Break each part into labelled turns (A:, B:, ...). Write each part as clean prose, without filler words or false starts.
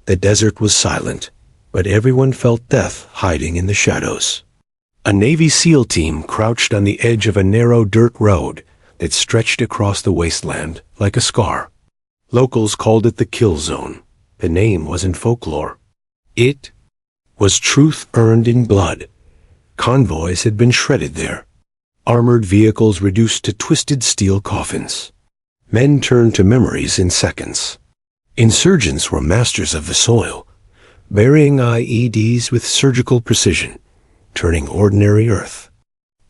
A: The desert was silent, but everyone felt death hiding in the shadows. A Navy SEAL team crouched on the edge of a narrow dirt road that stretched across the wasteland like a scar. Locals called it the kill zone. The name wasn't folklore. It was truth earned in blood. Convoys had been shredded there. Armored vehicles reduced to twisted steel coffins. Men turned to memories in seconds. Insurgents were masters of the soil, burying IEDs with surgical precision, turning ordinary earth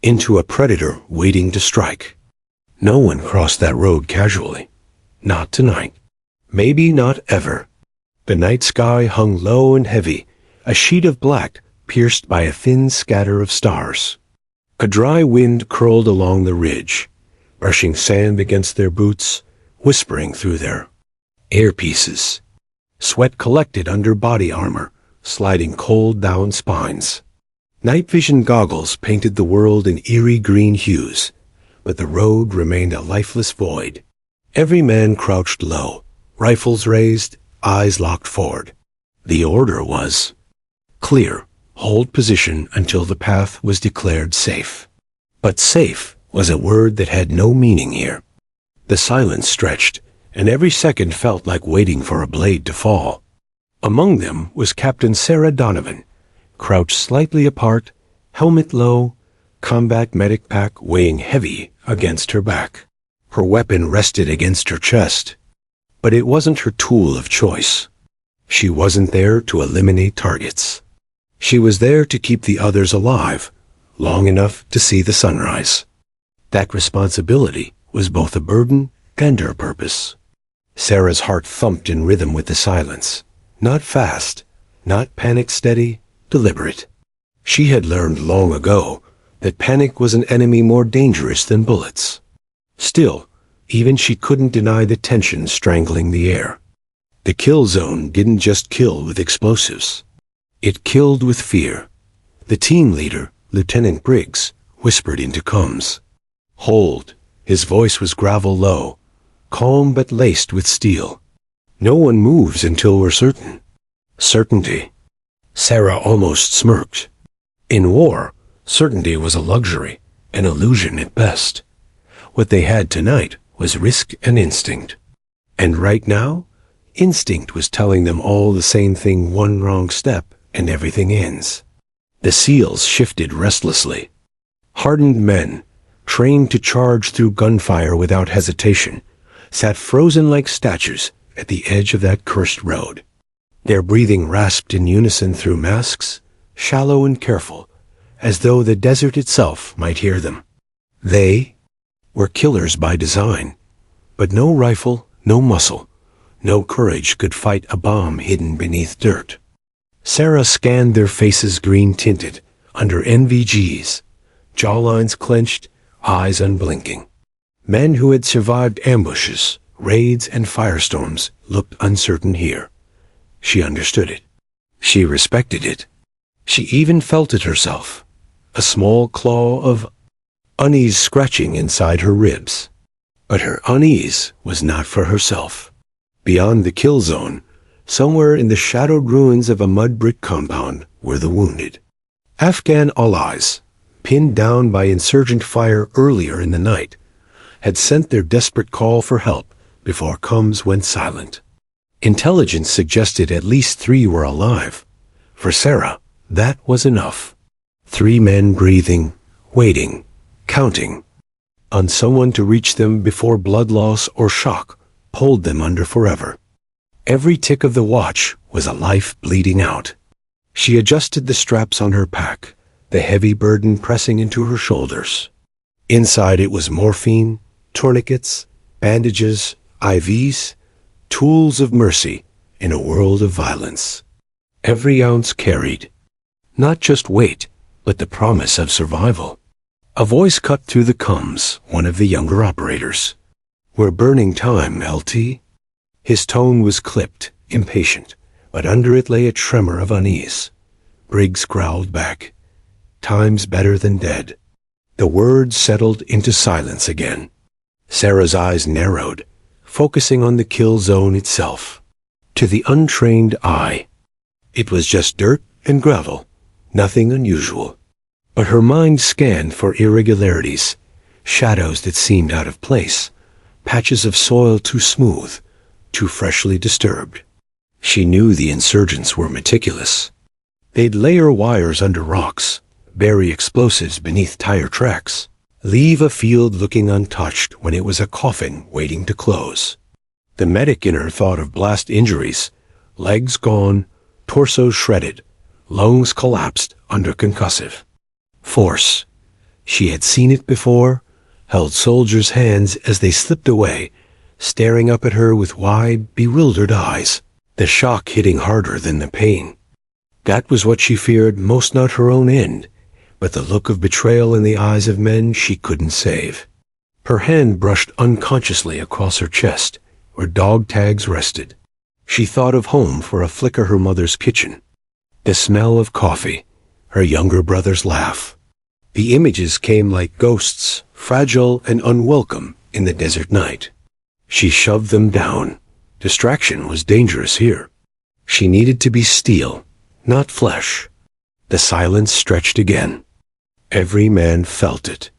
A: into a predator waiting to strike. No one crossed that road casually. Not tonight. Maybe not ever. The night sky hung low and heavy, a sheet of black pierced by a thin scatter of stars. A dry wind curled along the ridge, brushing sand against their boots, whispering through their earpieces. Sweat collected under body armor, sliding cold down spines. Night vision goggles painted the world in eerie green hues, but the road remained a lifeless void. Every man crouched low, rifles raised, eyes locked forward. The order was clear. Hold position until the path was declared safe. But safe was a word that had no meaning here. The silence stretched, and every second felt like waiting for a blade to fall. Among them was Captain Sarah Donovan, crouched slightly apart, helmet low, combat medic pack weighing heavy against her back. Her weapon rested against her chest, but it wasn't her tool of choice. She wasn't there to eliminate targets. She was there to keep the others alive, long enough to see the sunrise. That responsibility was both a burden and her purpose. Sarah's heart thumped in rhythm with the silence. Not fast, not panic steady, deliberate. She had learned long ago that panic was an enemy more dangerous than bullets. Still, even she couldn't deny the tension strangling the air. The kill zone didn't just kill with explosives. It killed with fear. The team leader, Lieutenant Briggs, whispered into comms. "Hold." His voice was gravel low, calm but laced with steel. "No one moves until we're certain." Certainty. Sarah almost smirked. In war, certainty was a luxury, an illusion at best. What they had tonight was risk and instinct. And right now, instinct was telling them all the same thing: one wrong step and everything ends. The SEALs shifted restlessly. Hardened men, trained to charge through gunfire without hesitation, sat frozen like statues at the edge of that cursed road. Their breathing rasped in unison through masks, shallow and careful, as though the desert itself might hear them. They were killers by design, but no rifle, no muscle, no courage could fight a bomb hidden beneath dirt. Sarah scanned their faces green-tinted, under NVGs, jawlines clenched, eyes unblinking. Men who had survived ambushes, raids, and firestorms looked uncertain here. She understood it. She respected it. She even felt it herself, a small claw of unease scratching inside her ribs. But her unease was not for herself. Beyond the kill zone, somewhere in the shadowed ruins of a mud brick compound, were the wounded. Afghan allies, pinned down by insurgent fire earlier in the night, had sent their desperate call for help before comms went silent. Intelligence suggested at least 3 were alive. For Sarah, that was enough. 3 men breathing, waiting, counting, on someone to reach them before blood loss or shock pulled them under forever. Every tick of the watch was a life bleeding out. She adjusted the straps on her pack, the heavy burden pressing into her shoulders. Inside it was morphine, tourniquets, bandages, IVs, tools of mercy in a world of violence. Every ounce carried, not just weight, but the promise of survival. A voice cut through the comms, one of the younger operators. "We're burning time, LT." His tone was clipped, impatient, but under it lay a tremor of unease. Briggs growled back, "Time's better than dead." The words settled into silence again. Sarah's eyes narrowed, focusing on the kill zone itself. To the untrained eye, it was just dirt and gravel, nothing unusual. But her mind scanned for irregularities, shadows that seemed out of place, patches of soil too smooth, too freshly disturbed. She knew the insurgents were meticulous. They'd layer wires under rocks, bury explosives beneath tire tracks, leave a field looking untouched when it was a coffin waiting to close. The medic in her thought of blast injuries, legs gone, torso shredded, lungs collapsed under concussive force. She had seen it before, held soldiers' hands as they slipped away, staring up at her with wide, bewildered eyes, the shock hitting harder than the pain. That was what she feared most, not her own end, but the look of betrayal in the eyes of men she couldn't save. Her hand brushed unconsciously across her chest, where dog tags rested. She thought of home for a flicker, her mother's kitchen, the smell of coffee, her younger brother's laugh. The images came like ghosts, fragile and unwelcome in the desert night. She shoved them down. Distraction was dangerous here. She needed to be steel, not flesh. The silence stretched again. Every man felt it.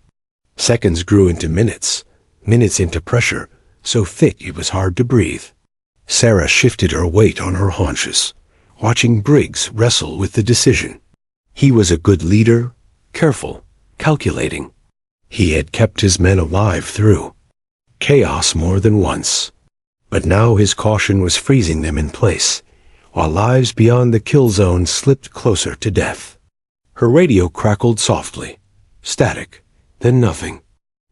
A: Seconds grew into minutes, minutes into pressure, so thick it was hard to breathe. Sarah shifted her weight on her haunches, watching Briggs wrestle with the decision. He was a good leader, careful, calculating. He had kept his men alive through chaos more than once. But now his caution was freezing them in place, while lives beyond the kill zone slipped closer to death. Her radio crackled softly, static, then nothing.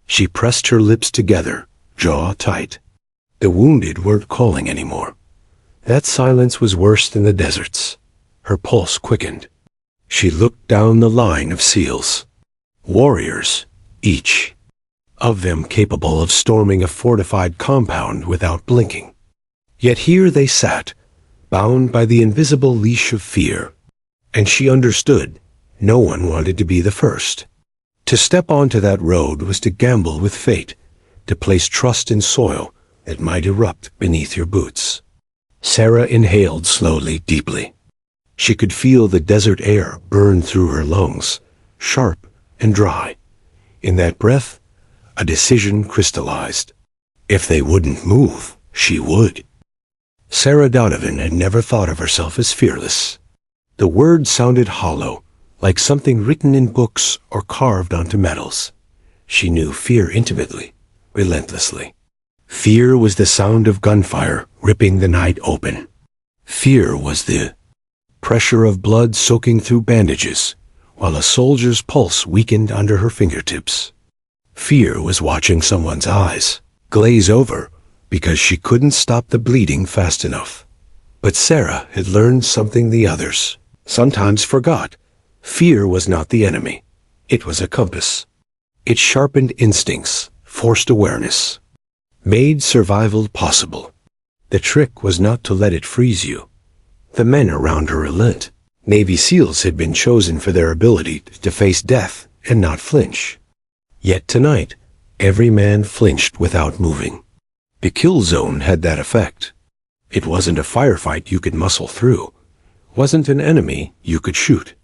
A: She pressed her lips together, jaw tight. The wounded weren't calling anymore. That silence was worse than the desert's. Her pulse quickened. She looked down the line of SEALs. Warriors, each of them capable of storming a fortified compound without blinking. Yet here they sat, bound by the invisible leash of fear. And she understood no one wanted to be the first. To step onto that road was to gamble with fate, to place trust in soil that might erupt beneath your boots. Sarah inhaled slowly, deeply. She could feel the desert air burn through her lungs, sharp and dry. In that breath, a decision crystallized. If they wouldn't move, she would. Sarah Donovan had never thought of herself as fearless. The word sounded hollow, like something written in books or carved onto metals. She knew fear intimately, relentlessly. Fear was the sound of gunfire ripping the night open. Fear was the pressure of blood soaking through bandages, while a soldier's pulse weakened under her fingertips. Fear was watching someone's eyes glaze over because she couldn't stop the bleeding fast enough. But Sarah had learned something the others sometimes forgot. Fear was not the enemy. It was a compass. It sharpened instincts, forced awareness, made survival possible. The trick was not to let it freeze you. The men around her relent. Navy SEALs had been chosen for their ability to face death and not flinch. Yet tonight, every man flinched without moving. The kill zone had that effect. It wasn't a firefight you could muscle through. Wasn't an enemy you could shoot.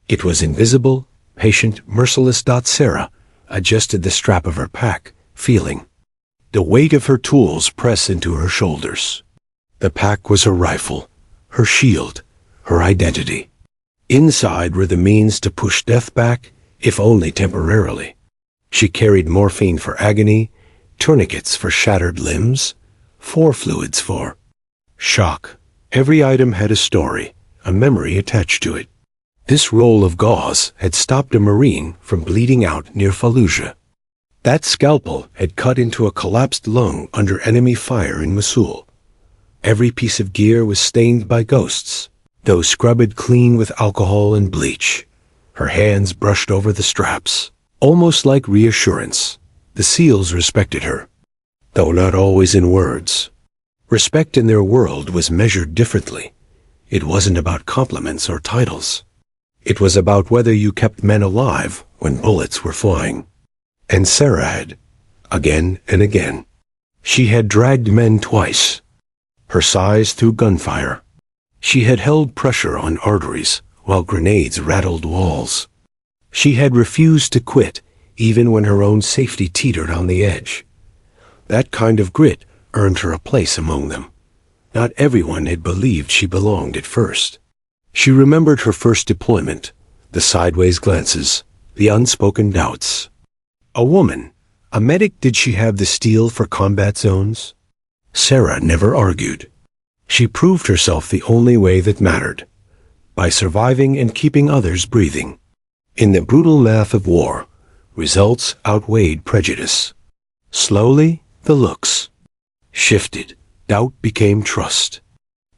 A: It was invisible, patient, merciless. Sarah adjusted the strap of her pack, feeling the weight of her tools press into her shoulders. The pack was her rifle, her shield, her identity. Inside were the means to push death back, if only temporarily. She carried morphine for agony, tourniquets for shattered limbs, fluids for shock. Every item had a story, a memory attached to it. This roll of gauze had stopped a Marine from bleeding out near Fallujah. That scalpel had cut into a collapsed lung under enemy fire in Mosul. Every piece of gear was stained by ghosts, though scrubbed clean with alcohol and bleach. Her hands brushed over the straps, almost like reassurance. The SEALs respected her, though not always in words. Respect in their world was measured differently. It wasn't about compliments or titles. It was about whether you kept men alive when bullets were flying. And Sarah had, again and again. She had dragged men twice. her size through gunfire. She had held pressure on arteries while grenades rattled walls. She had refused to quit even when her own safety teetered on the edge. That kind of grit earned her a place among them. Not everyone had believed she belonged at first. She remembered her first deployment, the sideways glances, the unspoken doubts. A woman, a medic, did she have the steel for combat zones? Sarah never argued. She proved herself the only way that mattered, by surviving and keeping others breathing. In the brutal math of war, results outweighed prejudice. Slowly, the looks shifted. Doubt became trust.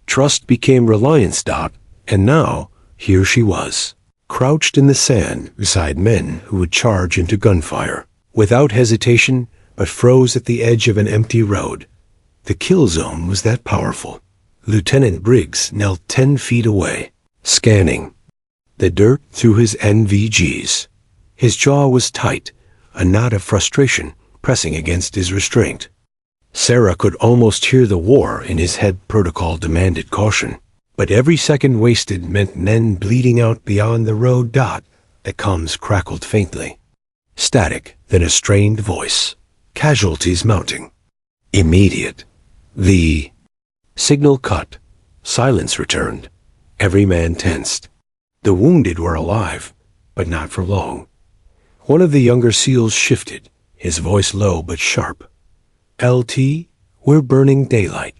A: Trust became reliance. And now, here she was, crouched in the sand beside men who would charge into gunfire, without hesitation, but froze at the edge of an empty road. The kill zone was that powerful. Lieutenant Briggs knelt 10 feet away, scanning the dirt through his NVGs. His jaw was tight, a knot of frustration pressing against his restraint. Sarah could almost hear the war in his head. Protocol demanded caution, but every second wasted meant men bleeding out beyond the road. The comms crackled faintly. Static, then a strained voice. Casualties mounting. Immediate. The signal cut. Silence returned. Every man tensed. The wounded were alive, but not for long. One of the younger SEALs shifted, his voice low but sharp. LT, we're burning daylight.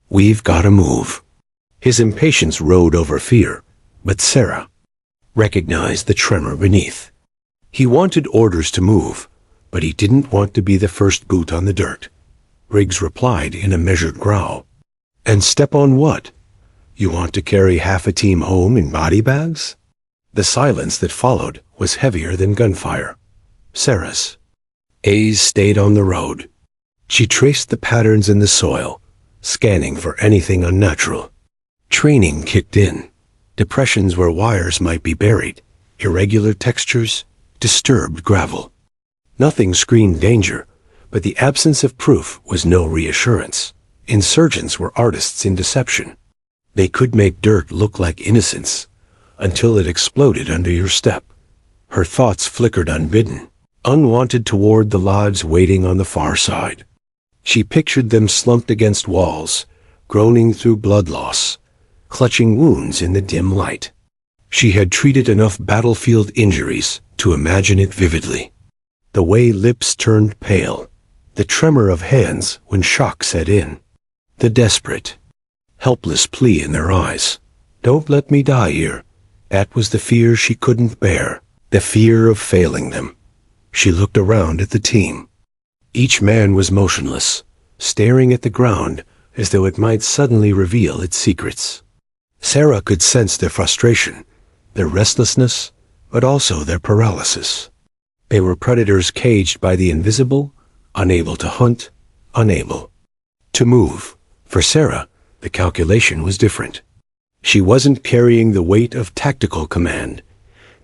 A: We've got to move. His impatience rode over fear, but Sarah recognized the tremor beneath. He wanted orders to move, but he didn't want to be the first boot on the dirt. Briggs replied in a measured growl. And step on what? You want to carry half a team home in body bags? The silence that followed was heavier than gunfire. Sarah's A's stayed on the road. She traced the patterns in the soil, scanning for anything unnatural. Training kicked in. Depressions where wires might be buried, irregular textures, disturbed gravel. Nothing screamed danger, but the absence of proof was no reassurance. Insurgents were artists in deception. They could make dirt look like innocence, until it exploded under your step. Her thoughts flickered unbidden, unwanted toward the lives waiting on the far side. She pictured them slumped against walls, groaning through blood loss, clutching wounds in the dim light. She had treated enough battlefield injuries to imagine it vividly. The way lips turned pale, the tremor of hands when shock set in, the desperate, helpless plea in their eyes. Don't let me die here. That was the fear she couldn't bear, the fear of failing them. She looked around at the team. Each man was motionless, staring at the ground as though it might suddenly reveal its secrets. Sarah could sense their frustration, their restlessness, but also their paralysis. They were predators caged by the invisible, unable to hunt, unable to move. For Sarah, the calculation was different. She wasn't carrying the weight of tactical command,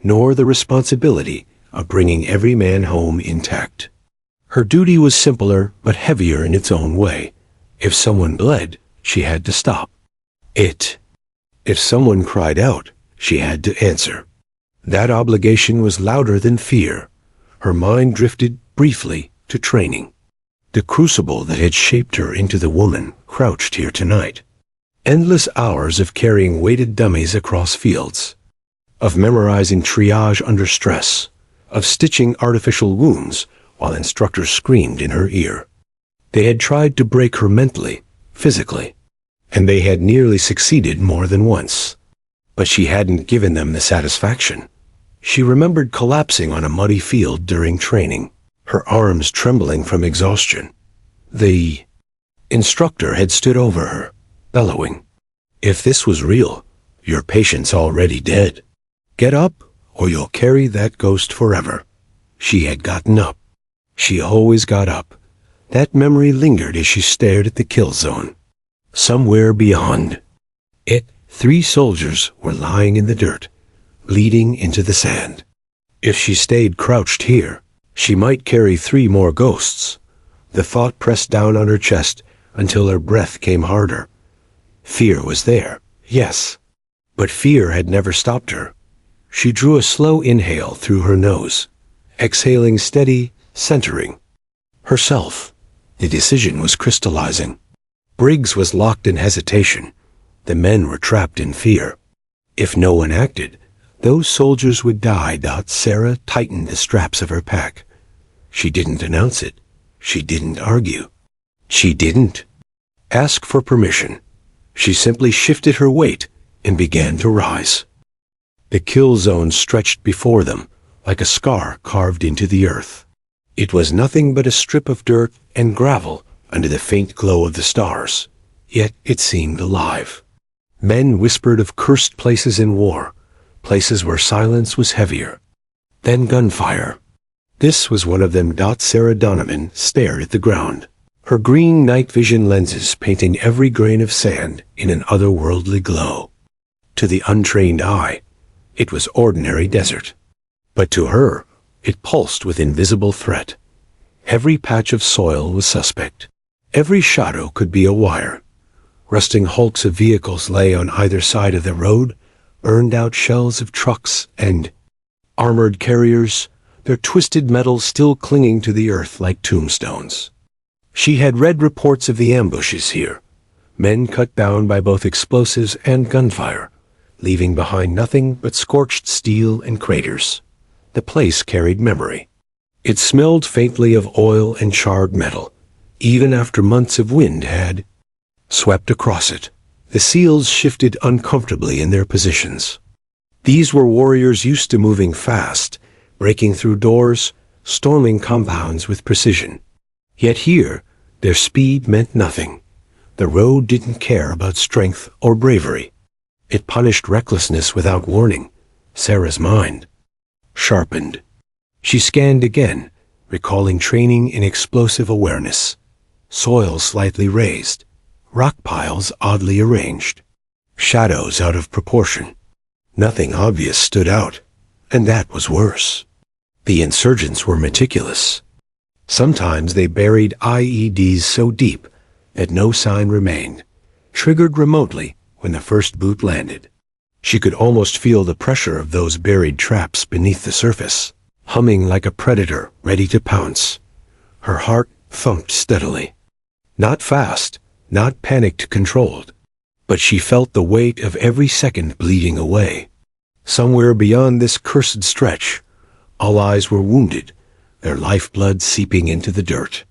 A: nor the responsibility of bringing every man home intact. Her duty was simpler but heavier in its own way. If someone bled, she had to stop it. If someone cried out, she had to answer. That obligation was louder than fear. Her mind drifted briefly to training. The crucible that had shaped her into the woman crouched here tonight. Endless hours of carrying weighted dummies across fields, of memorizing triage under stress, of stitching artificial wounds while instructors screamed in her ear. They had tried to break her mentally, physically, and they had nearly succeeded more than once. But she hadn't given them the satisfaction. She remembered collapsing on a muddy field during training, her arms trembling from exhaustion. The instructor had stood over her, bellowing, "If this was real, your patient's already dead. Get up, or you'll carry that ghost forever." She had gotten up. She always got up. That memory lingered as she stared at the kill zone. Somewhere beyond it, 3 soldiers were lying in the dirt, bleeding into the sand. If she stayed crouched here, she might carry 3 more ghosts. The thought pressed down on her chest until her breath came harder, Fear was there, yes. But fear had never stopped her. She drew a slow inhale through her nose, exhaling steady, centering. Herself. The decision was crystallizing. Briggs was locked in hesitation. The men were trapped in fear. If no one acted, those soldiers would die. Sarah tightened the straps of her pack. She didn't announce it. She didn't argue. She didn't ask for permission. She simply shifted her weight and began to rise. The kill zone stretched before them, like a scar carved into the earth. It was nothing but a strip of dirt and gravel under the faint glow of the stars. Yet it seemed alive. Men whispered of cursed places in war, places where silence was heavier. Then gunfire. This was one of them. Sarah Donovan stared at the ground, her green night vision lenses painting every grain of sand in an otherworldly glow. To the untrained eye, it was ordinary desert. But to her, it pulsed with invisible threat. Every patch of soil was suspect. Every shadow could be a wire. Rusting hulks of vehicles lay on either side of the road, burned-out shells of trucks and armored carriers, their twisted metal still clinging to the earth like tombstones. She had read reports of the ambushes here, men cut down by both explosives and gunfire, leaving behind nothing but scorched steel and craters. The place carried memory. It smelled faintly of oil and charred metal, even after months of wind had swept across it. The SEALs shifted uncomfortably in their positions. These were warriors used to moving fast, breaking through doors, storming compounds with precision. Yet here, their speed meant nothing. The road didn't care about strength or bravery. It punished recklessness without warning. Sarah's mind sharpened. She scanned again, recalling training in explosive awareness. Soil slightly raised, rock piles oddly arranged, shadows out of proportion. Nothing obvious stood out, and that was worse. The insurgents were meticulous. Sometimes they buried IEDs so deep that no sign remained, triggered remotely when the first boot landed. She could almost feel the pressure of those buried traps beneath the surface, humming like a predator ready to pounce. Her heart thumped steadily. Not fast, not panicked, controlled, but she felt the weight of every second bleeding away. Somewhere beyond this cursed stretch, all eyes were wounded, their lifeblood seeping into the dirt.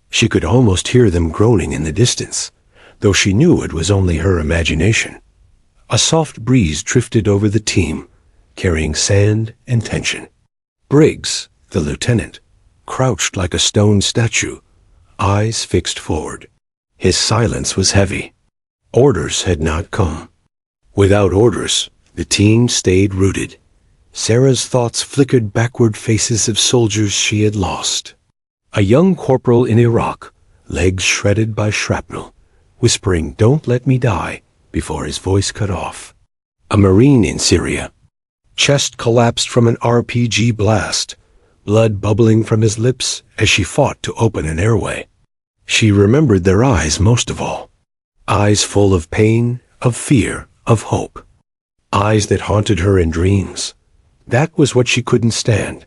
A: She could almost hear them groaning in the distance, though she knew it was only her imagination. A soft breeze drifted over the team, carrying sand and tension. Briggs, the lieutenant, crouched like a stone statue, eyes fixed forward. His silence was heavy. Orders had not come. Without orders, the team stayed rooted. Sarah's thoughts flickered backward, faces of soldiers she had lost. A young corporal in Iraq, legs shredded by shrapnel, whispering, "Don't let me die," before his voice cut off. A Marine in Syria. Chest collapsed from an RPG blast, blood bubbling from his lips as she fought to open an airway. She remembered their eyes most of all. Eyes full of pain, of fear, of hope. Eyes that haunted her in dreams. That was what she couldn't stand.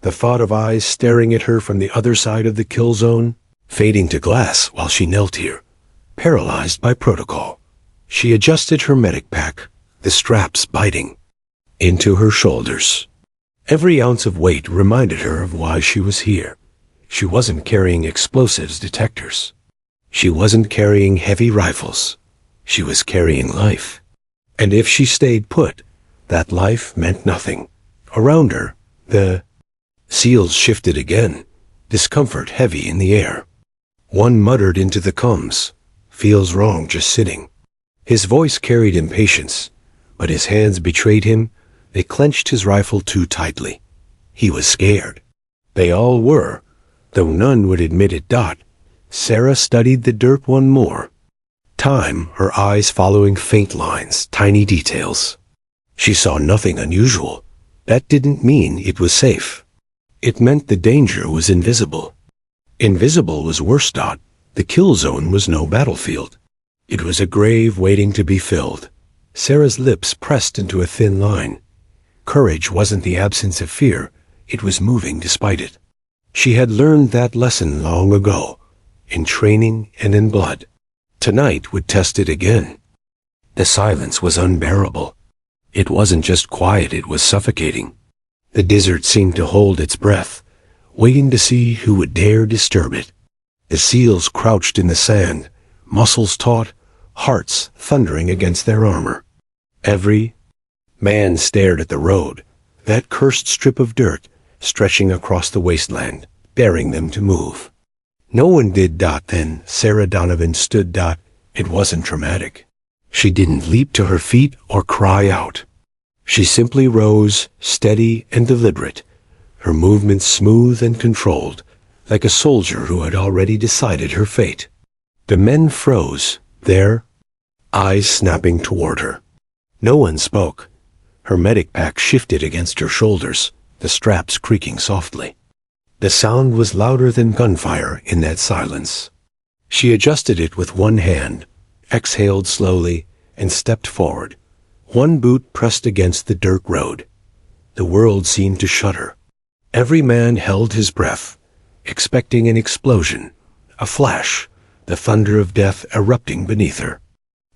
A: The thought of eyes staring at her from the other side of the kill zone, fading to glass while she knelt here, paralyzed by protocol. She adjusted her medic pack, the straps biting into her shoulders. Every ounce of weight reminded her of why she was here. She wasn't carrying explosives detectors. She wasn't carrying heavy rifles. She was carrying life. And if she stayed put, that life meant nothing. Around her, the SEALs shifted again, discomfort heavy in the air. One muttered into the comms, "Feels wrong just sitting." His voice carried impatience, but his hands betrayed him. They clenched his rifle too tightly. He was scared. They all were, though none would admit it. Sarah studied the dirt one more time, her eyes following faint lines, tiny details. She saw nothing unusual. That didn't mean it was safe. It meant the danger was invisible. Invisible was worse. The kill zone was no battlefield. It was a grave waiting to be filled. Sarah's lips pressed into a thin line. Courage wasn't the absence of fear, it was moving despite it. She had learned that lesson long ago, in training and in blood. Tonight would test it again. The silence was unbearable. It wasn't just quiet, it was suffocating. The desert seemed to hold its breath, waiting to see who would dare disturb it. The seals crouched in the sand, muscles taut, hearts thundering against their armor. Every man stared at the road, that cursed strip of dirt stretching across the wasteland, daring them to move. No one did. Then Sarah Donovan stood. It wasn't dramatic. She didn't leap to her feet or cry out. She simply rose, steady and deliberate, her movements smooth and controlled, like a soldier who had already decided her fate. The men froze, their eyes snapping toward her. No one spoke. Her medic pack shifted against her shoulders, the straps creaking softly. The sound was louder than gunfire in that silence. She adjusted it with one hand, exhaled slowly, and stepped forward, one boot pressed against the dirt road. The world seemed to shudder. Every man held his breath, expecting an explosion, a flash, the thunder of death erupting beneath her.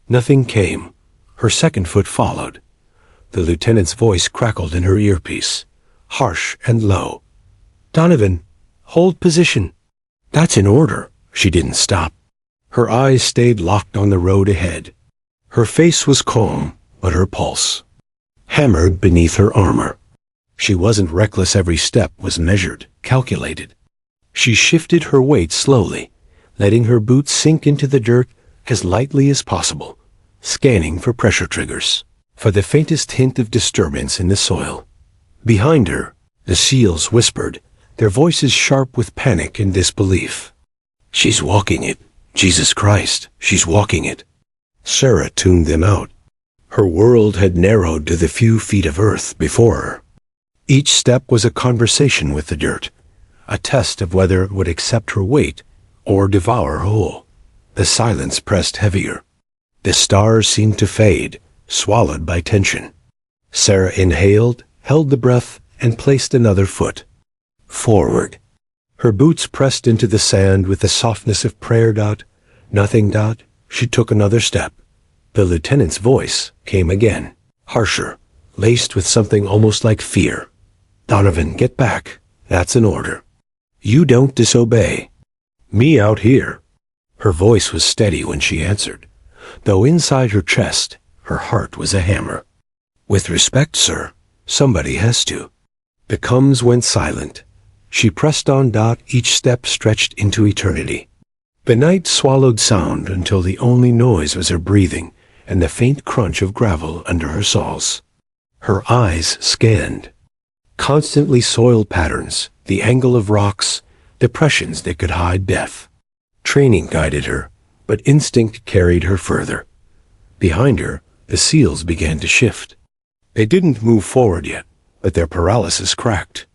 A: Nothing came. Her second foot followed. The lieutenant's voice crackled in her earpiece, harsh and low. "Donovan, hold position." "That's an order." She didn't stop. Her eyes stayed locked on the road ahead. Her face was calm, but her pulse hammered beneath her armor. She wasn't reckless. Every step was measured, calculated. She shifted her weight slowly, letting her boots sink into the dirt as lightly as possible, scanning for pressure triggers, for the faintest hint of disturbance in the soil. Behind her, the seals whispered, their voices sharp with panic and disbelief. "She's walking it. Jesus Christ, she's walking it." Sarah tuned them out. Her world had narrowed to the few feet of earth before her. Each step was a conversation with the dirt, a test of whether it would accept her weight or devour her whole. The silence pressed heavier. The stars seemed to fade, swallowed by tension. Sarah inhaled, held the breath, and placed another foot forward. Her boots pressed into the sand with the softness of prayer. Nothing. She took another step. The lieutenant's voice came again, harsher, laced with something almost like fear. "Donovan, get back. That's an order. You don't disobey. Me out here." Her voice was steady when she answered, though inside her chest, her heart was a hammer. "With respect, sir, somebody has to." The Combs went silent. She pressed on. Each step stretched into eternity. The night swallowed sound until the only noise was her breathing and the faint crunch of gravel under her soles. Her eyes scanned. Constantly soiled patterns, the angle of rocks, depressions that could hide death. Training guided her, but instinct carried her further. Behind her, the seals began to shift. They didn't move forward yet, but their paralysis cracked.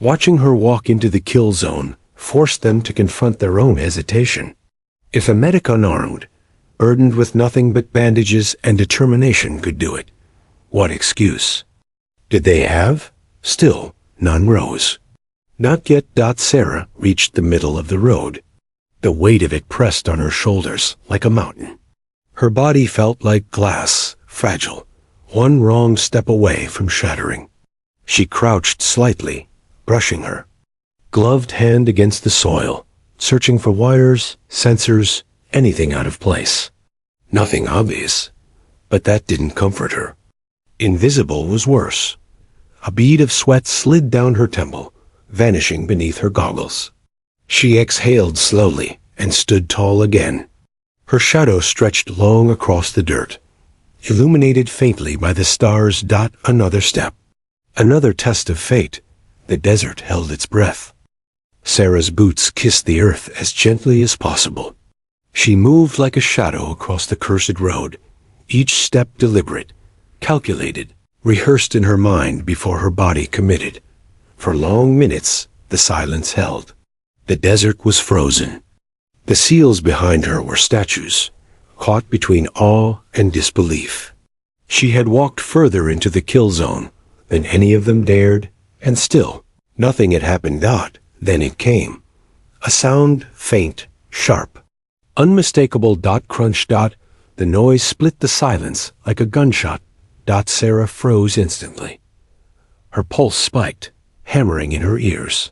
A: Watching her walk into the kill zone forced them to confront their own hesitation. If a medic unarmed, burdened with nothing but bandages and determination could do it, what excuse did they have? Still, none rose. Not yet. Sarah reached the middle of the road. The weight of it pressed on her shoulders like a mountain. Her body felt like glass, fragile, one wrong step away from shattering. She crouched slightly, brushing her gloved hand against the soil, searching for wires, sensors, anything out of place. Nothing obvious, but that didn't comfort her. Invisible was worse. A bead of sweat slid down her temple, vanishing beneath her goggles. She exhaled slowly and stood tall again. Her shadow stretched long across the dirt, illuminated faintly by the stars. Another step. Another test of fate. The desert held its breath. Sarah's boots kissed the earth as gently as possible. She moved like a shadow across the cursed road, each step deliberate, calculated, rehearsed in her mind before her body committed. For long minutes, the silence held. The desert was frozen. The seals behind her were statues, caught between awe and disbelief. She had walked further into the kill zone than any of them dared, and still, nothing had happened. Then it came. A sound, faint, sharp, unmistakable. Crunch. The noise split the silence like a gunshot. Sarah froze instantly. Her pulse spiked, hammering in her ears.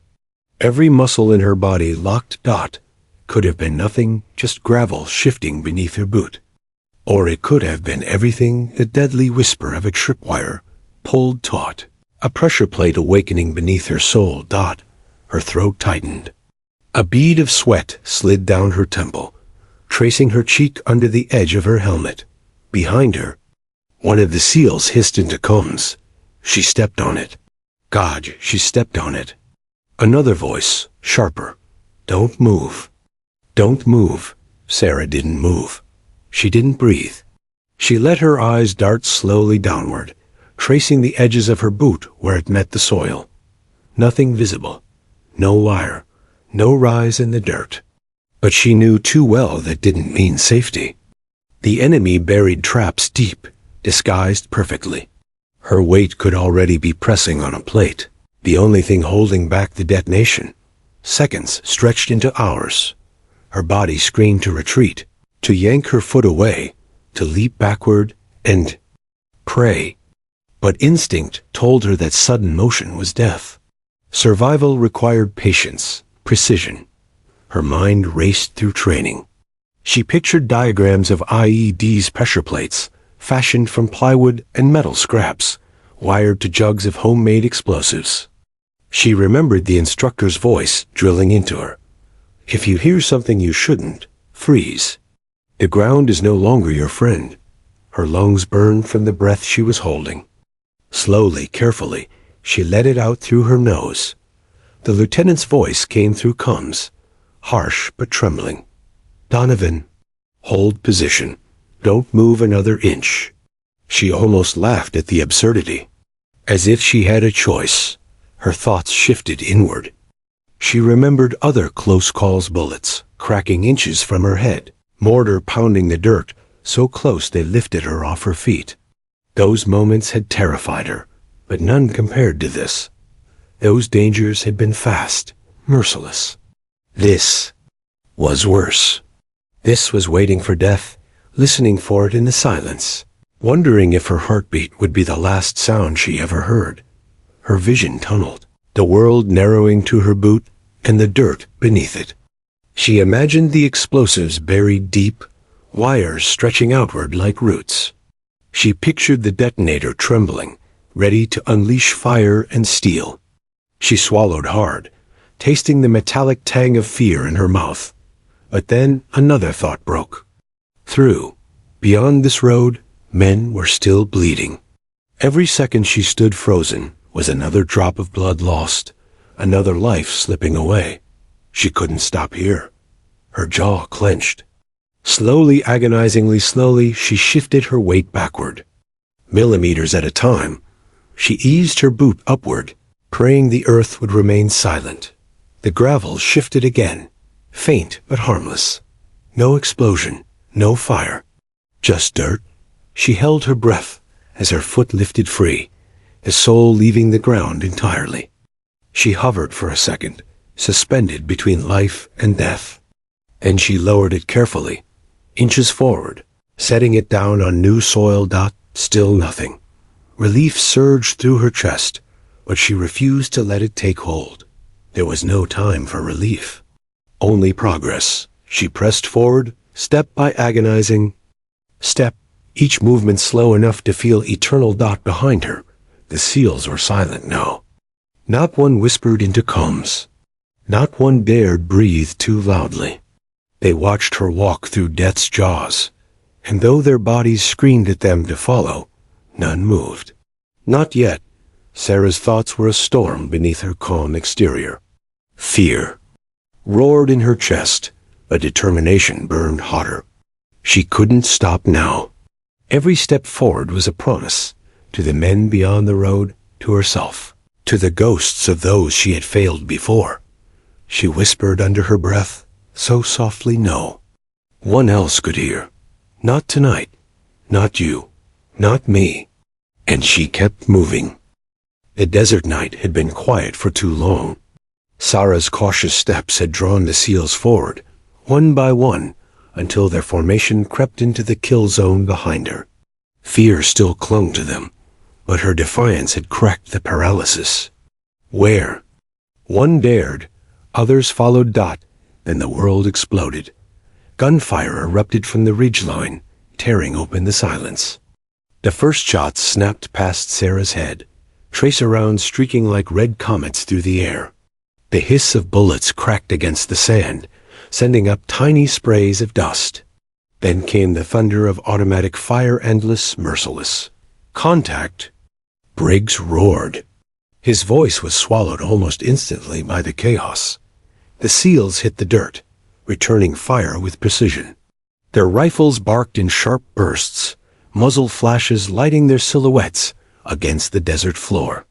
A: Every muscle in her body locked. Could have been nothing, just gravel shifting beneath her boot. Or it could have been everything, the deadly whisper of a tripwire, pulled taut. A pressure plate awakening beneath her soul. Her throat tightened. A bead of sweat slid down her temple, tracing her cheek under the edge of her helmet. Behind her, one of the seals hissed into combs. She stepped on it. God, she stepped on it. Another voice, sharper. Don't move. Don't move. Sarah didn't move. She didn't breathe. She let her eyes dart slowly downward, tracing the edges of her boot where it met the soil. Nothing visible. No wire. No rise in the dirt. But she knew too well that didn't mean safety. The enemy buried traps deep, disguised perfectly. Her weight could already be pressing on a plate, the only thing holding back the detonation. Seconds stretched into hours. Her body screamed to retreat, to yank her foot away, to leap backward and pray. But instinct told her that sudden motion was death. Survival required patience, precision. Her mind raced through training. She pictured diagrams of IED's pressure plates, fashioned from plywood and metal scraps, wired to jugs of homemade explosives. She remembered the instructor's voice drilling into her. If you hear something you shouldn't, freeze. The ground is no longer your friend. Her lungs burned from the breath she was holding. Slowly, carefully, she let it out through her nose. The lieutenant's voice came through comms, harsh but trembling. Donovan, hold position. Don't move another inch. She almost laughed at the absurdity. As if she had a choice, her thoughts shifted inward. She remembered other close calls bullets, cracking inches from her head, mortar pounding the dirt, so close they lifted her off her feet. Those moments had terrified her, but none compared to this. Those dangers had been fast, merciless. This was worse. This was waiting for death, listening for it in the silence, wondering if her heartbeat would be the last sound she ever heard. Her vision tunneled, the world narrowing to her boot and the dirt beneath it. She imagined the explosives buried deep, wires stretching outward like roots. She pictured the detonator trembling, ready to unleash fire and steel. She swallowed hard, tasting the metallic tang of fear in her mouth. But then another thought broke. Through, beyond this road, men were still bleeding. Every second she stood frozen was another drop of blood lost, another life slipping away. She couldn't stop here. Her jaw clenched. Slowly, agonizingly slowly, she shifted her weight backward. Millimeters at a time, she eased her boot upward, praying the earth would remain silent. The gravel shifted again, faint but harmless. No explosion, no fire, just dirt. She held her breath as her foot lifted free, the sole leaving the ground entirely. She hovered for a second, suspended between life and death. Then she lowered it carefully, inches forward, setting it down on new soil. Still nothing. Relief surged through her chest, but she refused to let it take hold. There was no time for relief. Only progress. She pressed forward, step by agonizing step, each movement slow enough to feel eternal. Behind her, the seals were silent now. Not one whispered into comms. Not one dared breathe too loudly. They watched her walk through death's jaws, and though their bodies screamed at them to follow, none moved. Not yet. Sarah's thoughts were a storm beneath her calm exterior. Fear roared in her chest. A determination burned hotter. She couldn't stop now. Every step forward was a promise, to the men beyond the road, to herself, to the ghosts of those she had failed before. She whispered under her breath, so softly no one else could hear. Not tonight. Not you. Not me. And she kept moving. The desert night had been quiet for too long. Sarah's cautious steps had drawn the seals forward, one by one, until their formation crept into the kill zone behind her. Fear still clung to them, but her defiance had cracked the paralysis. Where? One dared, others followed Dot, then the world exploded. Gunfire erupted from the ridgeline, tearing open the silence. The first shots snapped past Sarah's head, tracer rounds streaking like red comets through the air. The hiss of bullets cracked against the sand, sending up tiny sprays of dust. Then came the thunder of automatic fire, endless, merciless. Contact. Briggs roared. His voice was swallowed almost instantly by the chaos. The seals hit the dirt, returning fire with precision. Their rifles barked in sharp bursts, muzzle flashes lighting their silhouettes against the desert floor.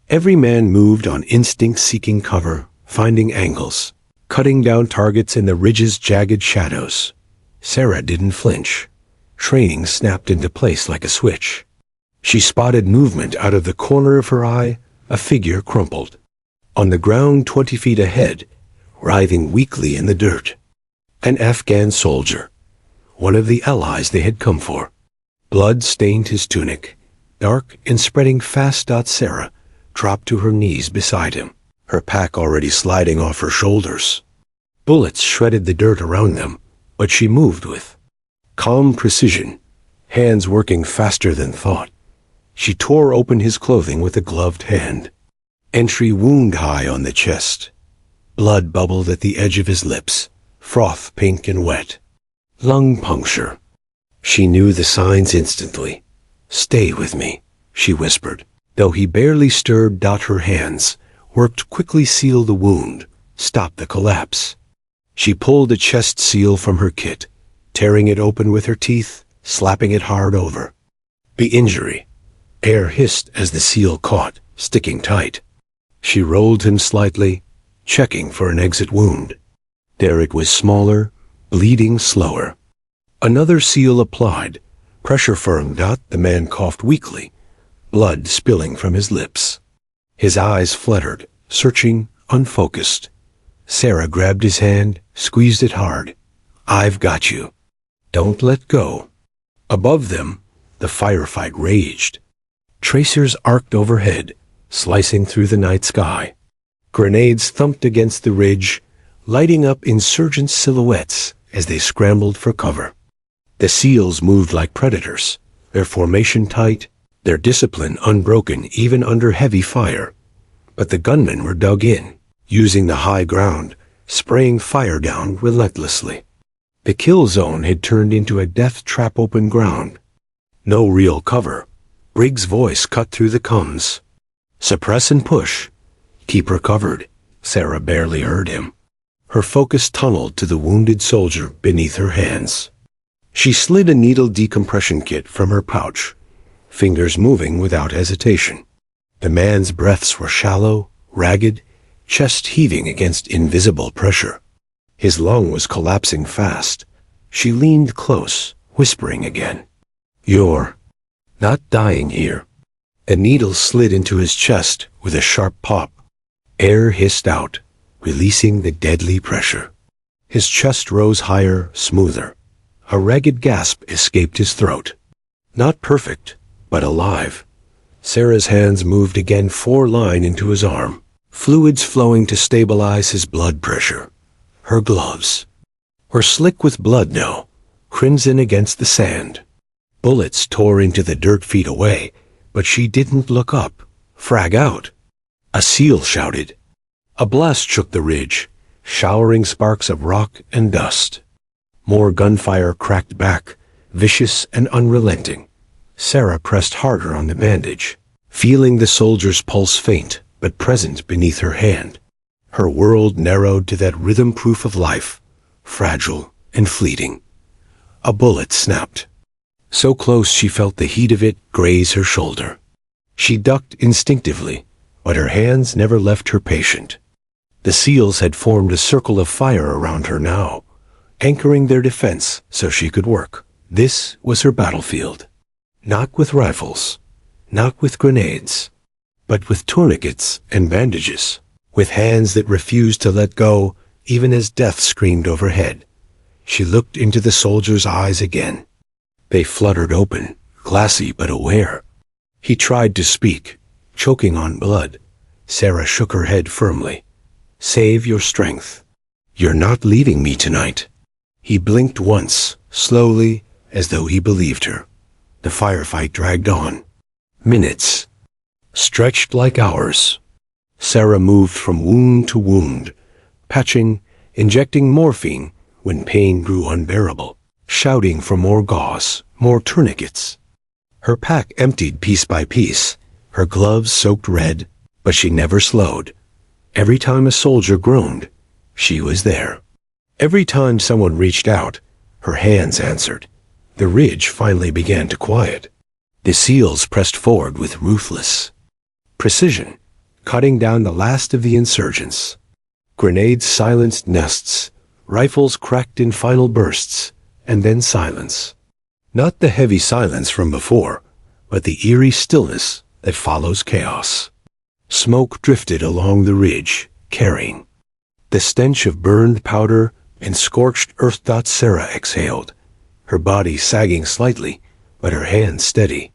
A: Every man moved on instinct, seeking cover, finding angles, cutting down targets in the ridge's jagged shadows. Sarah didn't flinch. Training snapped into place like a switch. She spotted movement out of the corner of her eye. A figure crumpled. On the ground 20 feet ahead, writhing weakly in the dirt. An Afghan soldier. One of the allies they had come for. Blood stained his tunic. Dark and spreading fast. Sarah dropped to her knees beside him, her pack already sliding off her shoulders. Bullets shredded the dirt around them, but she moved with calm precision, hands working faster than thought. She tore open his clothing with a gloved hand. Entry wound high on the chest. Blood bubbled at the edge of his lips, froth pink and wet. Lung puncture. She knew the signs instantly. Stay with me, she whispered. Though he barely stirred. Her hands worked quickly, seal the wound, stop the collapse. She pulled a chest seal from her kit, tearing it open with her teeth, slapping it hard over. The injury. Air hissed as the seal caught, sticking tight. She rolled him slightly, checking for an exit wound. There it was, smaller, bleeding slower. Another seal applied, pressure firm. The man coughed weakly, blood spilling from his lips. His eyes fluttered, searching, unfocused. Sarah grabbed his hand, squeezed it hard. I've got you. Don't let go. Above them, the firefight raged. Tracers arced overhead, slicing through the night sky. Grenades thumped against the ridge, lighting up insurgent silhouettes as they scrambled for cover. The SEALs moved like predators, their formation tight, their discipline unbroken even under heavy fire. But the gunmen were dug in, using the high ground, spraying fire down relentlessly. The kill zone had turned into a death trap. Open ground. No real cover. Briggs' voice cut through the comms. Suppress and push. Keep her covered. Sarah barely heard him. Her focus tunneled to the wounded soldier beneath her hands. She slid a needle decompression kit from her pouch, fingers moving without hesitation. The man's breaths were shallow, ragged, chest heaving against invisible pressure. His lung was collapsing fast. She leaned close, whispering again. You're not dying here. A needle slid into his chest with a sharp pop. Air hissed out, releasing the deadly pressure. His chest rose higher, smoother. A ragged gasp escaped his throat. Not perfect, but alive. Sarah's hands moved again, 4-line into his arm, fluids flowing to stabilize his blood pressure. Her gloves were slick with blood now, crimson against the sand. Bullets tore into the dirt feet away, but she didn't look up. Frag out. A SEAL shouted. A blast shook the ridge, showering sparks of rock and dust. More gunfire cracked back, vicious and unrelenting. Sarah pressed harder on the bandage, feeling the soldier's pulse faint but present beneath her hand. Her world narrowed to that rhythm proof of life, fragile and fleeting. A bullet snapped. So close she felt the heat of it graze her shoulder. She ducked instinctively, but her hands never left her patient. The SEALs had formed a circle of fire around her now, anchoring their defense so she could work. This was her battlefield. Not with rifles, not with grenades, but with tourniquets and bandages, with hands that refused to let go even as death screamed overhead. She looked into the soldier's eyes again. They fluttered open, glassy but aware. He tried to speak, choking on blood. Sarah shook her head firmly. "Save your strength. You're not leaving me tonight." He blinked once, slowly, as though he believed her. The firefight dragged on. Minutes stretched like hours. Sarah moved from wound to wound, patching, injecting morphine when pain grew unbearable, shouting for more gauze, more tourniquets. Her pack emptied piece by piece, her gloves soaked red, but she never slowed. Every time a soldier groaned, she was there. Every time someone reached out, her hands answered. The ridge finally began to quiet. The SEALs pressed forward with ruthless precision, cutting down the last of the insurgents. Grenades silenced nests, rifles cracked in final bursts, and then silence. Not the heavy silence from before, but the eerie stillness that follows chaos. Smoke drifted along the ridge, carrying the stench of burned powder and scorched earth. Sarah exhaled, her body sagging slightly, but her hands steady.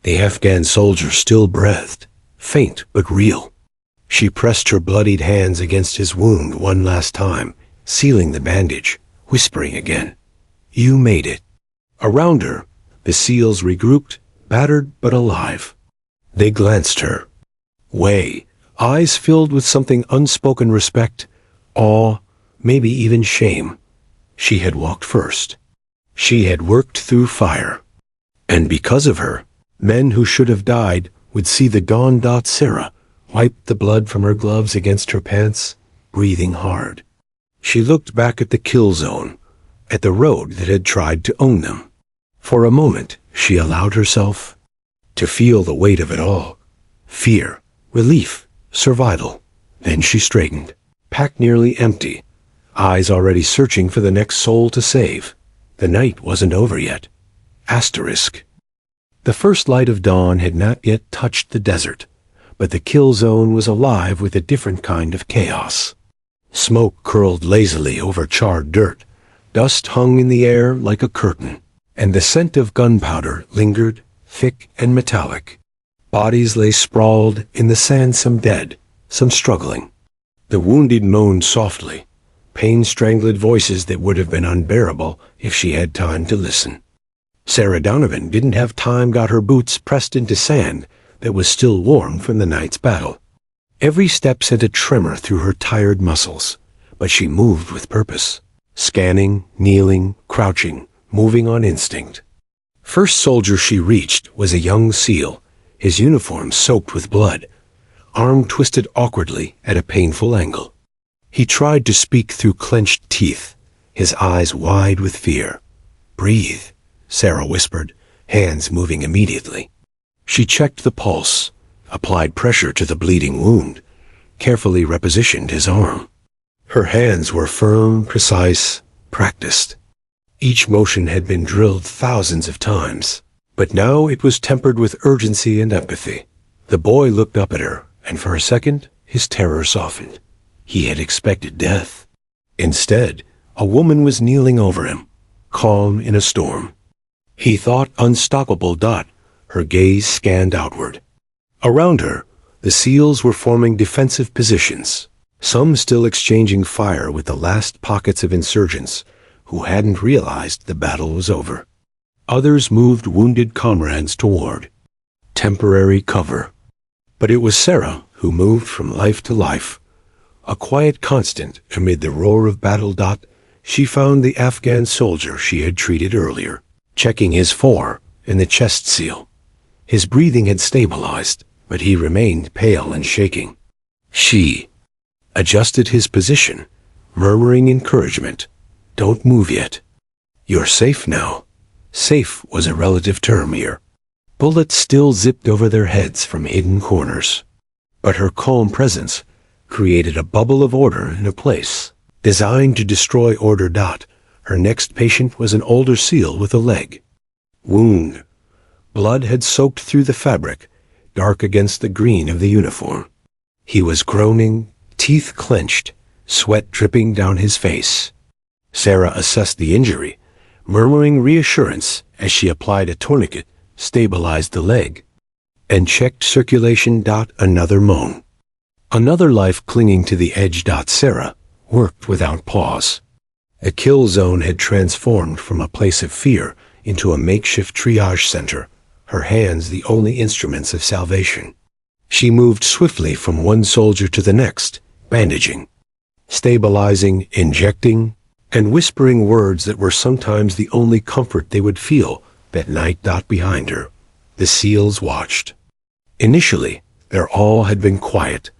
A: The Afghan soldier still breathed, faint but real. She pressed her bloodied hands against his wound one last time, sealing the bandage, whispering again, "You made it." Around her, the SEALs regrouped, battered but alive. They glanced her way, eyes filled with something unspoken: respect, awe, maybe even shame. She had walked first. She had worked through fire. And because of her, men who should have died would see the dawn. Sarah wiped the blood from her gloves against her pants, breathing hard. She looked back at the kill zone, at the road that had tried to own them. For a moment, she allowed herself to feel the weight of it all. Fear, relief, survival. Then she straightened, pack nearly empty, eyes already searching for the next soul to save. The night wasn't over yet. Asterisk. The first light of dawn had not yet touched the desert, but the kill zone was alive with a different kind of chaos. Smoke curled lazily over charred dirt, dust hung in the air like a curtain, and the scent of gunpowder lingered, thick and metallic. Bodies lay sprawled in the sand, some dead, some struggling. The wounded moaned softly, pain-strangled voices that would have been unbearable if she had time to listen. Sarah Donovan didn't have time, got her boots pressed into sand that was still warm from the night's battle. Every step sent a tremor through her tired muscles, but she moved with purpose, scanning, kneeling, crouching, moving on instinct. First soldier she reached was a young SEAL, his uniform soaked with blood, arm twisted awkwardly at a painful angle. He tried to speak through clenched teeth, his eyes wide with fear. "Breathe," Sarah whispered, hands moving immediately. She checked the pulse, applied pressure to the bleeding wound, carefully repositioned his arm. Her hands were firm, precise, practiced. Each motion had been drilled thousands of times, but now it was tempered with urgency and empathy. The boy looked up at her, and for a second, his terror softened. He had expected death. Instead, a woman was kneeling over him, calm in a storm. He thought unstoppable. Her gaze scanned outward. Around her, the SEALs were forming defensive positions, some still exchanging fire with the last pockets of insurgents who hadn't realized the battle was over. Others moved wounded comrades toward temporary cover. But it was Sarah who moved from life to life, a quiet constant amid the roar of battle. She found the Afghan soldier she had treated earlier, checking his fore in the chest seal. His breathing had stabilized, but he remained pale and shaking. She adjusted his position, murmuring encouragement. "Don't move yet. You're safe now." Safe was a relative term here. Bullets still zipped over their heads from hidden corners. But her calm presence created a bubble of order in a place designed to destroy order. Her next patient was an older SEAL with a leg wound. Blood had soaked through the fabric, dark against the green of the uniform. He was groaning, teeth clenched, sweat dripping down his face. Sarah assessed the injury, murmuring reassurance as she applied a tourniquet, stabilized the leg, and checked circulation. Another moan. Another life clinging to the edge. Sarah worked without pause. A kill zone had transformed from a place of fear into a makeshift triage center, her hands the only instruments of salvation. She moved swiftly from one soldier to the next, bandaging, stabilizing, injecting, and whispering words that were sometimes the only comfort they would feel that night. Behind her, the SEALs watched. Initially, their awe had been quiet,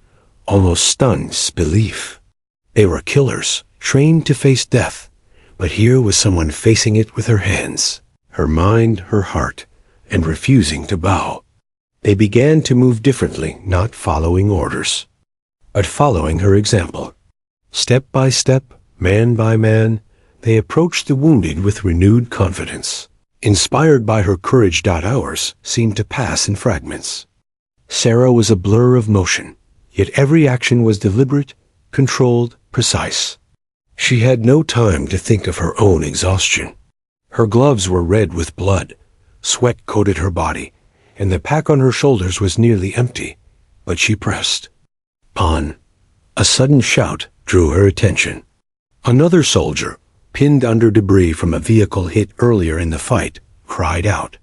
A: almost stunned disbelief. They were killers, trained to face death, but here was someone facing it with her hands, her mind, her heart, and refusing to bow. They began to move differently, not following orders, but following her example. Step by step, man by man, they approached the wounded with renewed confidence. Inspired by her courage. Hours seemed to pass in fragments. Sarah was a blur of motion, yet every action was deliberate, controlled, precise. She had no time to think of her own exhaustion. Her gloves were red with blood, sweat coated her body, and the pack on her shoulders was nearly empty, but she pressed on. A sudden shout drew her attention. Another soldier, pinned under debris from a vehicle hit earlier in the fight, cried out.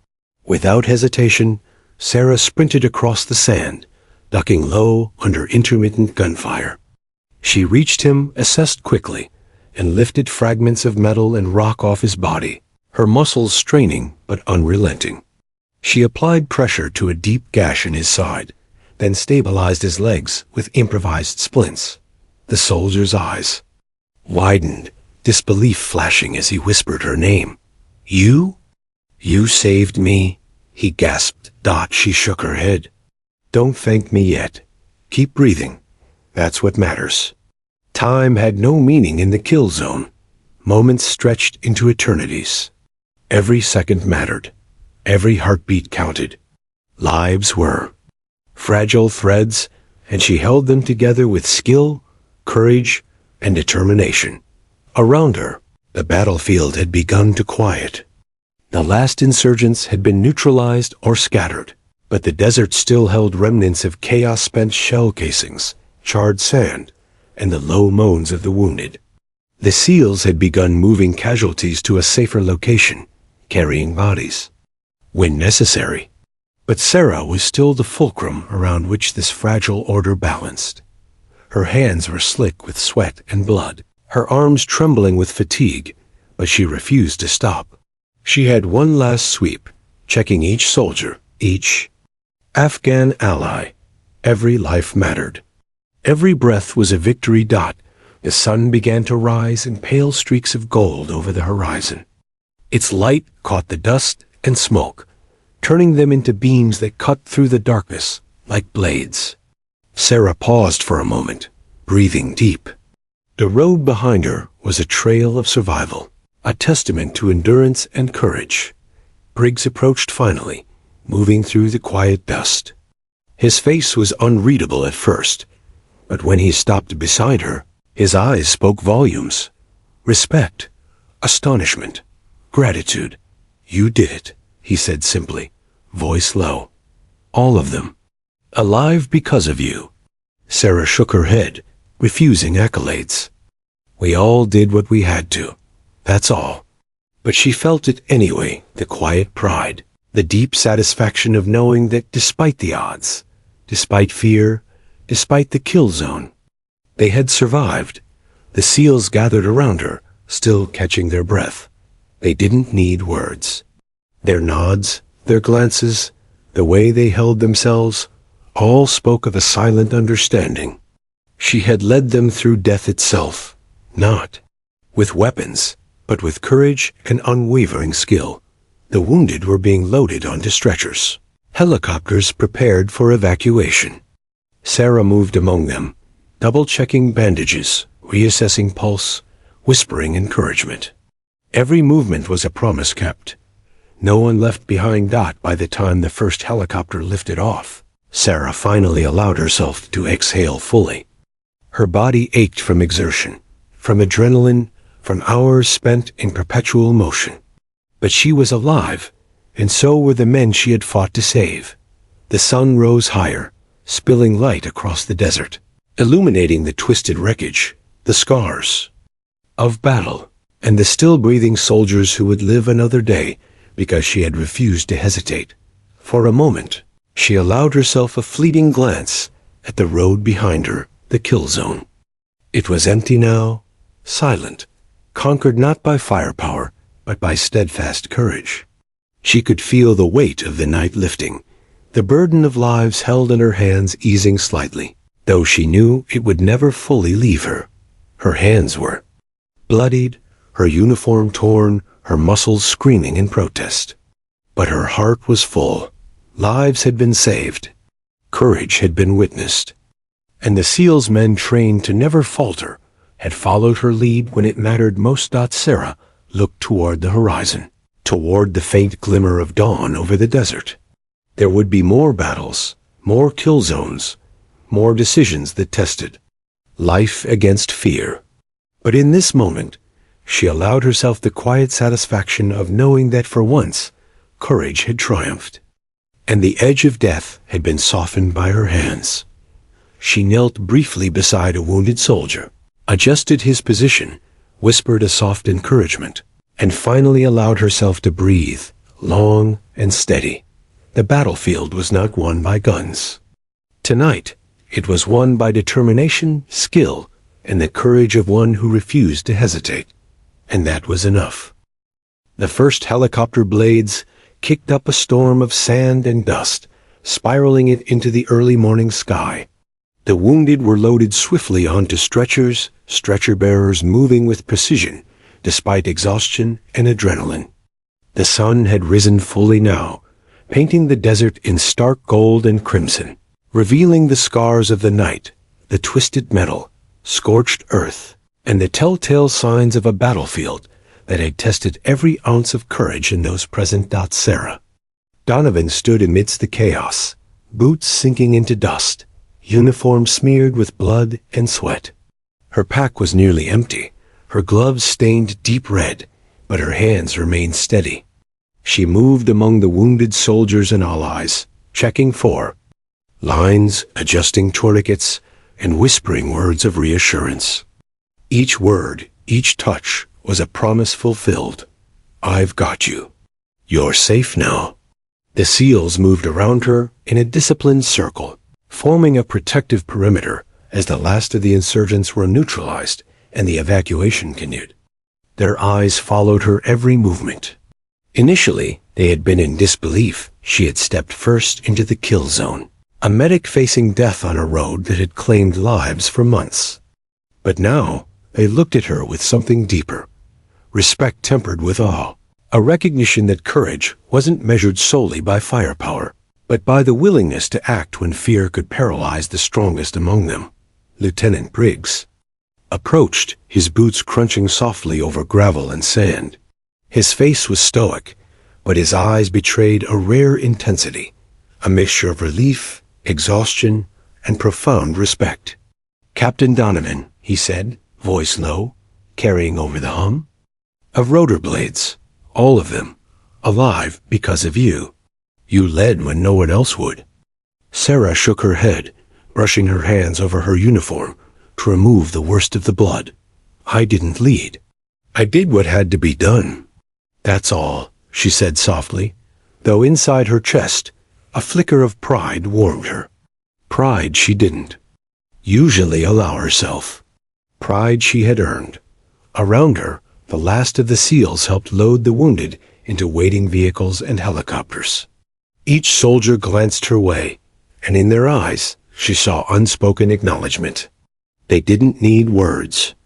A: Without hesitation, Sarah sprinted across the sand, ducking low under intermittent gunfire. She reached him, assessed quickly, and lifted fragments of metal and rock off his body, her muscles straining but unrelenting. She applied pressure to a deep gash in his side, then stabilized his legs with improvised splints. The soldier's eyes widened, disbelief flashing as he whispered her name. You? You saved me, he gasped. She shook her head. Don't thank me yet. Keep breathing. That's what matters. Time had no meaning in the kill zone. Moments stretched into eternities. Every second mattered. Every heartbeat counted. Lives were fragile threads, and she held them together with skill, courage, and determination. Around her, the battlefield had begun to quiet. The last insurgents had been neutralized or scattered, but the desert still held remnants of chaos-spent shell casings, charred sand, and the low moans of the wounded. The SEALs had begun moving casualties to a safer location, carrying bodies when necessary. But Sarah was still the fulcrum around which this fragile order balanced. Her hands were slick with sweat and blood, her arms trembling with fatigue, but she refused to stop. She had one last sweep, checking each soldier, each Afghan ally. Every life mattered. Every breath was a victory. The sun began to rise in pale streaks of gold over the horizon. Its light caught the dust and smoke, turning them into beams that cut through the darkness like blades. Sarah paused for a moment, breathing deep. The road behind her was a trail of survival, a testament to endurance and courage. Briggs approached finally, moving through the quiet dust. His face was unreadable at first, but when he stopped beside her, his eyes spoke volumes. Respect, astonishment, gratitude. You did it, he said simply, voice low. All of them. Alive because of you. Sarah shook her head, refusing accolades. We all did what we had to. That's all. But she felt it anyway, the quiet pride, the deep satisfaction of knowing that despite the odds, despite fear, despite the kill zone, they had survived. The SEALs gathered around her, still catching their breath. They didn't need words. Their nods, their glances, the way they held themselves, all spoke of a silent understanding. She had led them through death itself, not with weapons, but with courage and unwavering skill. The wounded were being loaded onto stretchers. Helicopters prepared for evacuation. Sarah moved among them, double-checking bandages, reassessing pulse, whispering encouragement. Every movement was a promise kept. No one left behind. By the time the first helicopter lifted off, Sarah finally allowed herself to exhale fully. Her body ached from exertion, from adrenaline, from hours spent in perpetual motion. But she was alive, and so were the men she had fought to save. The sun rose higher, spilling light across the desert, illuminating the twisted wreckage, the scars of battle, and the still-breathing soldiers who would live another day because she had refused to hesitate. For a moment, she allowed herself a fleeting glance at the road behind her, the kill zone. It was empty now, silent, conquered not by firepower, but by steadfast courage. She could feel the weight of the night lifting, the burden of lives held in her hands easing slightly, though she knew it would never fully leave her. Her hands were bloodied, her uniform torn, her muscles screaming in protest. But her heart was full. Lives had been saved. Courage had been witnessed. And the SEALs men trained to never falter had followed her lead when it mattered most. Sarah looked toward the horizon, toward the faint glimmer of dawn over the desert. There would be more battles, more kill zones, more decisions that tested life against fear. But in this moment, she allowed herself the quiet satisfaction of knowing that for once, courage had triumphed, and the edge of death had been softened by her hands. She knelt briefly beside a wounded soldier, adjusted his position, whispered a soft encouragement, and finally allowed herself to breathe, long and steady. The battlefield was not won by guns. Tonight, it was won by determination, skill, and the courage of one who refused to hesitate. And that was enough. The first helicopter blades kicked up a storm of sand and dust, spiraling it into the early morning sky. The wounded were loaded swiftly onto stretchers, stretcher bearers moving with precision, despite exhaustion and adrenaline. The sun had risen fully now, painting the desert in stark gold and crimson, revealing the scars of the night, the twisted metal, scorched earth, and the telltale signs of a battlefield that had tested every ounce of courage in those present. Sarah Donovan stood amidst the chaos, boots sinking into dust, uniform smeared with blood and sweat. Her pack was nearly empty, her gloves stained deep red, but her hands remained steady. She moved among the wounded soldiers and allies, checking for lines, adjusting tourniquets, and whispering words of reassurance. Each word, each touch, was a promise fulfilled. I've got you. You're safe now. The SEALs moved around her in a disciplined circle, forming a protective perimeter as the last of the insurgents were neutralized and the evacuation continued. Their eyes followed her every movement. Initially, they had been in disbelief. She had stepped first into the kill zone, a medic facing death on a road that had claimed lives for months. But now, they looked at her with something deeper, respect tempered with awe, a recognition that courage wasn't measured solely by firepower, but by the willingness to act when fear could paralyze the strongest among them. Lieutenant Briggs approached, his boots crunching softly over gravel and sand. His face was stoic, but his eyes betrayed a rare intensity, a mixture of relief, exhaustion, and profound respect. Captain Donovan, he said, voice low, carrying over the hum, of rotor blades, all of them, alive because of you. You led when no one else would. Sarah shook her head, brushing her hands over her uniform to remove the worst of the blood. I didn't lead. I did what had to be done. That's all, she said softly, though inside her chest, a flicker of pride warmed her. Pride she didn't usually allow herself. Pride she had earned. Around her, the last of the SEALs helped load the wounded into waiting vehicles and helicopters. Each soldier glanced her way, and in their eyes, she saw unspoken acknowledgement. They didn't need words.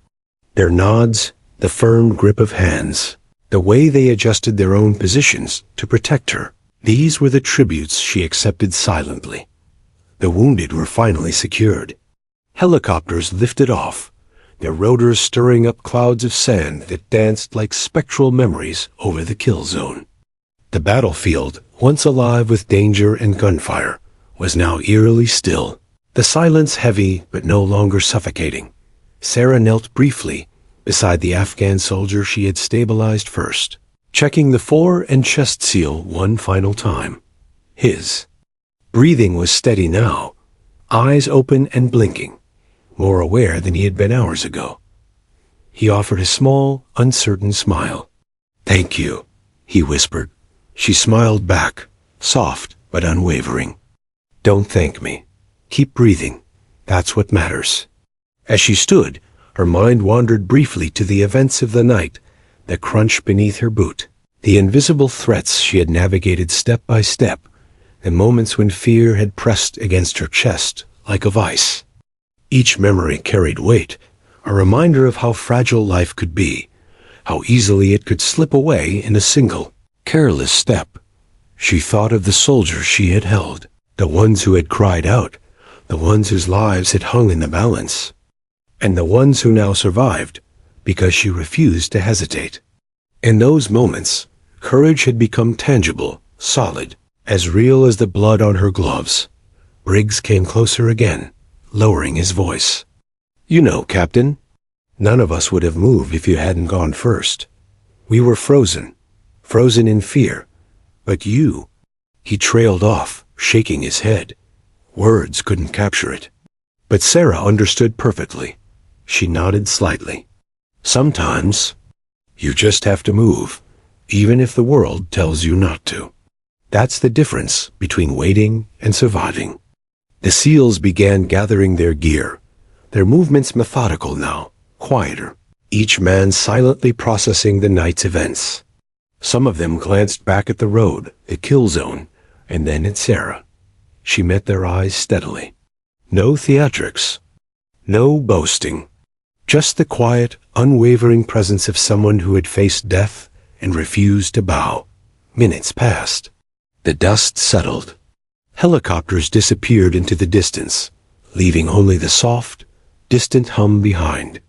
A: Their nods, the firm grip of hands, the way they adjusted their own positions to protect her, these were the tributes she accepted silently. The wounded were finally secured. Helicopters lifted off, their rotors stirring up clouds of sand that danced like spectral memories over the kill zone. The battlefield, once alive with danger and gunfire, was now eerily still, the silence heavy but no longer suffocating. Sarah knelt briefly beside the Afghan soldier she had stabilized first, checking the fore and chest seal one final time. His breathing was steady now, eyes open and blinking, more aware than he had been hours ago. He offered a small, uncertain smile. "Thank you," he whispered. She smiled back, soft but unwavering. "Don't thank me. Keep breathing. That's what matters." As she stood, her mind wandered briefly to the events of the night, the crunch beneath her boot, the invisible threats she had navigated step by step, the moments when fear had pressed against her chest like a vice. Each memory carried weight, a reminder of how fragile life could be, how easily it could slip away in a single, careless step. She thought of the soldiers she had held, the ones who had cried out, the ones whose lives had hung in the balance, and the ones who now survived because she refused to hesitate. In those moments, courage had become tangible, solid, as real as the blood on her gloves. Briggs came closer again, lowering his voice. "You know, Captain, none of us would have moved if you hadn't gone first. We were frozen in fear. But you—" He trailed off, shaking his head. Words couldn't capture it. But Sarah understood perfectly. She nodded slightly. "Sometimes, you just have to move, even if the world tells you not to. That's the difference between waiting and surviving." The SEALs began gathering their gear, their movements methodical now, quieter, each man silently processing the night's events. Some of them glanced back at the road, the kill zone, and then at Sarah. She met their eyes steadily. No theatrics, no boasting, just the quiet, unwavering presence of someone who had faced death and refused to bow. Minutes passed. The dust settled. Helicopters disappeared into the distance, leaving only the soft, distant hum behind.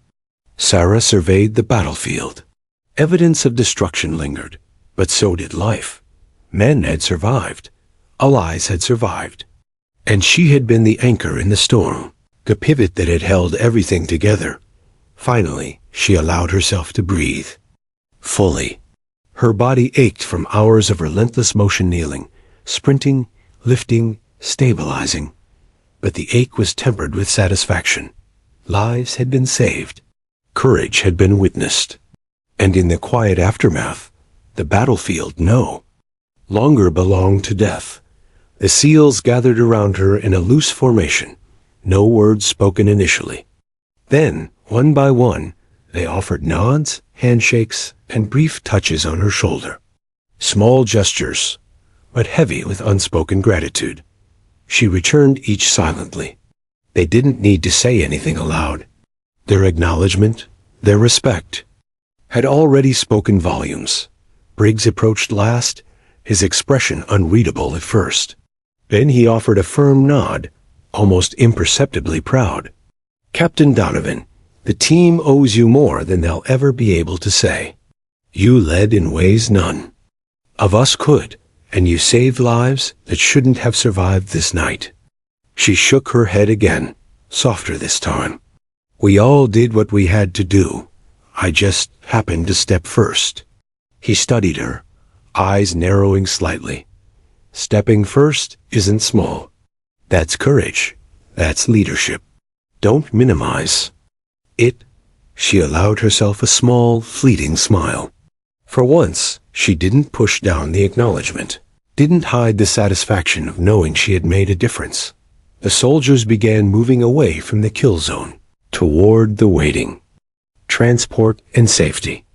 A: Sarah surveyed the battlefield. Evidence of destruction lingered, but so did life. Men had survived. Allies had survived. And she had been the anchor in the storm, the pivot that had held everything together. Finally, she allowed herself to breathe. Fully. Her body ached from hours of relentless motion, kneeling, sprinting, lifting, stabilizing. But the ache was tempered with satisfaction. Lives had been saved. Courage had been witnessed. And in the quiet aftermath, the battlefield no longer belonged to death. The SEALs gathered around her in a loose formation, no words spoken initially. Then, one by one, they offered nods, handshakes, and brief touches on her shoulder. Small gestures, but heavy with unspoken gratitude. She returned each silently. They didn't need to say anything aloud. Their acknowledgement, their respect, had already spoken volumes. Briggs approached last, his expression unreadable at first. Then he offered a firm nod, almost imperceptibly proud. "Captain Donovan, the team owes you more than they'll ever be able to say. You led in ways none of us could, and you saved lives that shouldn't have survived this night." She shook her head again, softer this time. "We all did what we had to do. I just happened to step first." He studied her, eyes narrowing slightly. "Stepping first isn't small. That's courage. That's leadership. Don't minimize it." She allowed herself a small, fleeting smile. For once, she didn't push down the acknowledgement, didn't hide the satisfaction of knowing she had made a difference. The soldiers began moving away from the kill zone, toward the waiting, transport, and safety.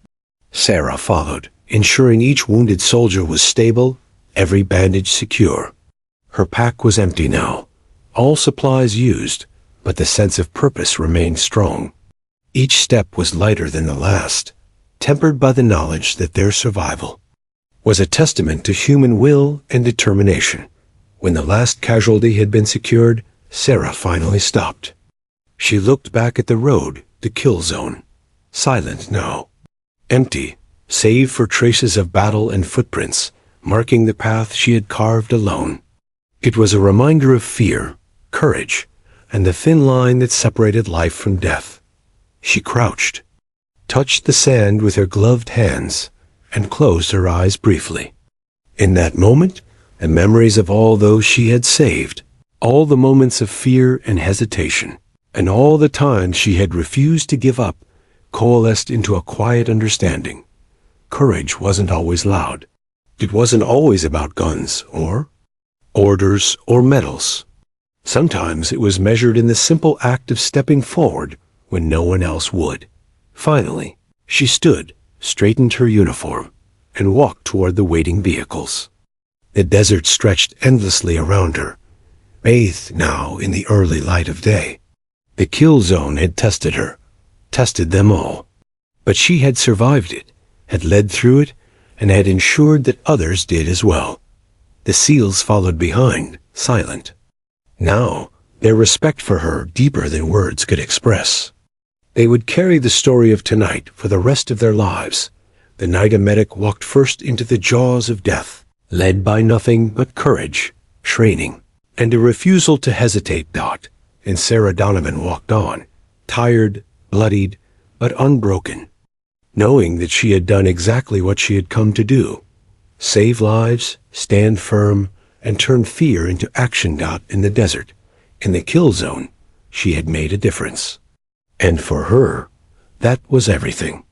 A: Sarah followed, ensuring each wounded soldier was stable, every bandage secure. Her pack was empty now, all supplies used, but the sense of purpose remained strong. Each step was lighter than the last, tempered by the knowledge that their survival was a testament to human will and determination. When the last casualty had been secured, Sarah finally stopped. She looked back at the road, The kill zone. Silent now. Empty, save for traces of battle and footprints, marking the path she had carved alone. It was a reminder of fear, courage, and the thin line that separated life from death. She crouched, touched the sand with her gloved hands, and closed her eyes briefly. In that moment, the memories of all those she had saved, all the moments of fear and hesitation, and all the times she had refused to give up, coalesced into a quiet understanding. Courage wasn't always loud. It wasn't always about guns or orders or medals. Sometimes it was measured in the simple act of stepping forward when no one else would. Finally, she stood, straightened her uniform, and walked toward the waiting vehicles. The desert stretched endlessly around her, bathed now in the early light of day. The kill zone had tested her, tested them all. But she had survived it, had led through it, and had ensured that others did as well. The SEALs followed behind, silent. Now, their respect for her deeper than words could express. They would carry the story of tonight for the rest of their lives. The night a medic walked first into the jaws of death, led by nothing but courage, training, and a refusal to hesitate. And Sarah Donovan walked on, tired, bloodied, but unbroken, knowing that she had done exactly what she had come to do: save lives, stand firm, and turn fear into action. In the desert, in the kill zone, she had made a difference. And for her, that was everything.